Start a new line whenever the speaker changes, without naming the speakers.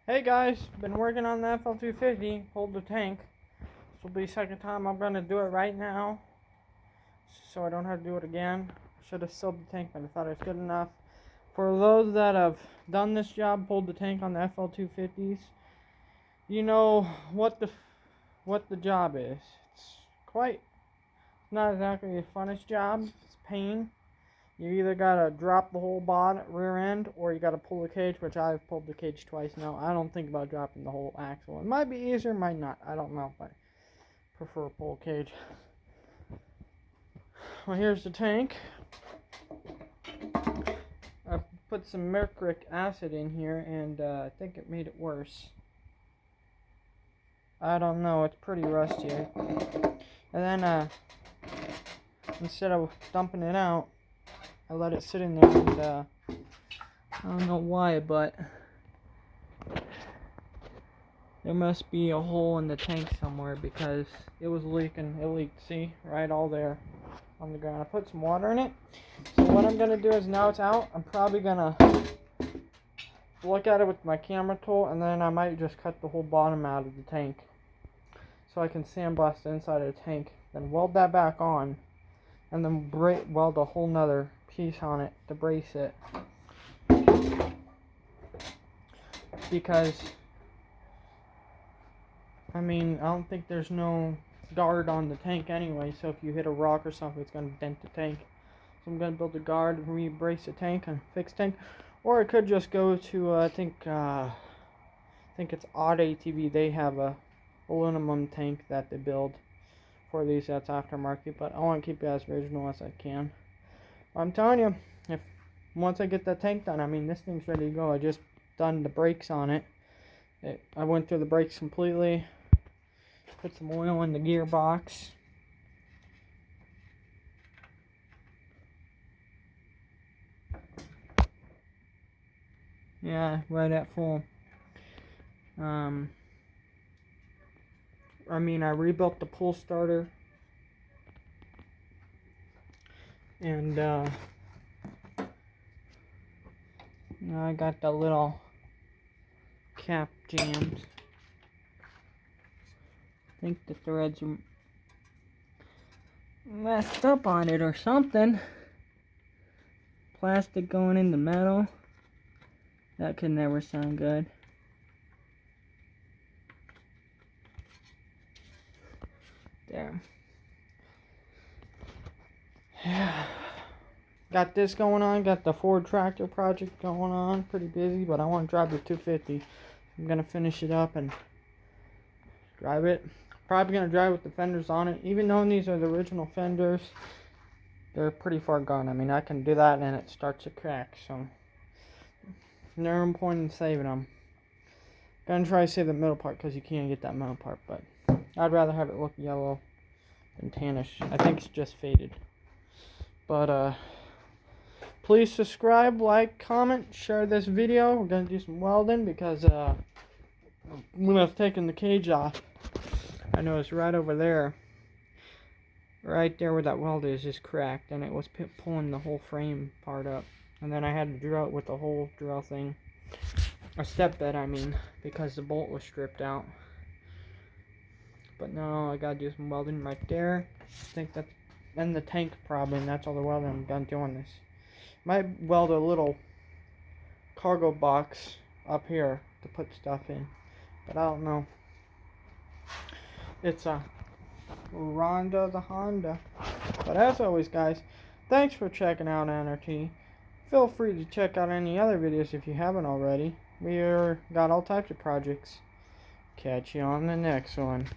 Hey guys, been working on the fl250, hold the tank. This will be the second time I'm going to do it right now, so I don't have to do it again. Should have sealed the tank, but I thought it was good enough. For those that have done this job, hold the tank on the fl250s, you know what the job is. It's not exactly the funnest job. It's pain. You either gotta drop the whole rear end, or you gotta pull the cage, which I've pulled the cage twice now. I don't think about dropping the whole axle. It might be easier, might not. I don't know, but I prefer a pull cage. Well, here's the tank. I put some mercuric acid in here, and I think it made it worse. I don't know. It's pretty rusty. And then instead of dumping it out, I let it sit in there, and I don't know why, but there must be a hole in the tank somewhere because it was leaking. It leaked, see? Right all there on the ground. I put some water in it. So what I'm going to do is, now it's out, I'm probably going to look at it with my camera tool, and then I might just cut the whole bottom out of the tank so I can sandblast the inside of the tank, then weld that back on, and then weld a whole nother piece on it to brace it. Because I don't think there's no guard on the tank anyway, so if you hit a rock or something, it's going to dent the tank. So I'm going to build a guard, re-brace the tank, and fix the tank. Or I could just go to, I think it's odyssey. They have a aluminum tank that they build for these. That's aftermarket, but I want to keep it as original as I can. I'm telling you, once I get that tank done, this thing's ready to go. I just done the brakes on it. I went through the brakes completely. Put some oil in the gearbox. Yeah, right at full. I rebuilt the pull starter. And now I got the little cap jammed. I think the threads are messed up on it or something. Plastic going into metal. That could never sound good. There. Yeah. Got this going on. Got the Ford tractor project going on. Pretty busy, but I want to drive the 250. I'm going to finish it up and drive it. Probably going to drive with the fenders on it. Even though these are the original fenders, they're pretty far gone. I can do that and it starts to crack. So, no point in saving them. Gonna try to save the middle part because you can't get that middle part. But I'd rather have it look yellow than tannish. I think it's just faded. But, please subscribe, like, comment, share this video. We're going to do some welding because when I've taken the cage off, I noticed right over there, right there where that weld is just cracked, and it was pulling the whole frame part up. And then I had to drill it with the whole drill thing, a step bed because the bolt was stripped out. But no, I got to do some welding right there. I think that's, and the tank probably, and that's all the welding I'm done doing this. Might weld a little cargo box up here to put stuff in, but I don't know. It's a Honda. But as always, guys, thanks for checking out N.R.T. Feel free to check out any other videos if you haven't already. We got all types of projects. Catch you on the next one.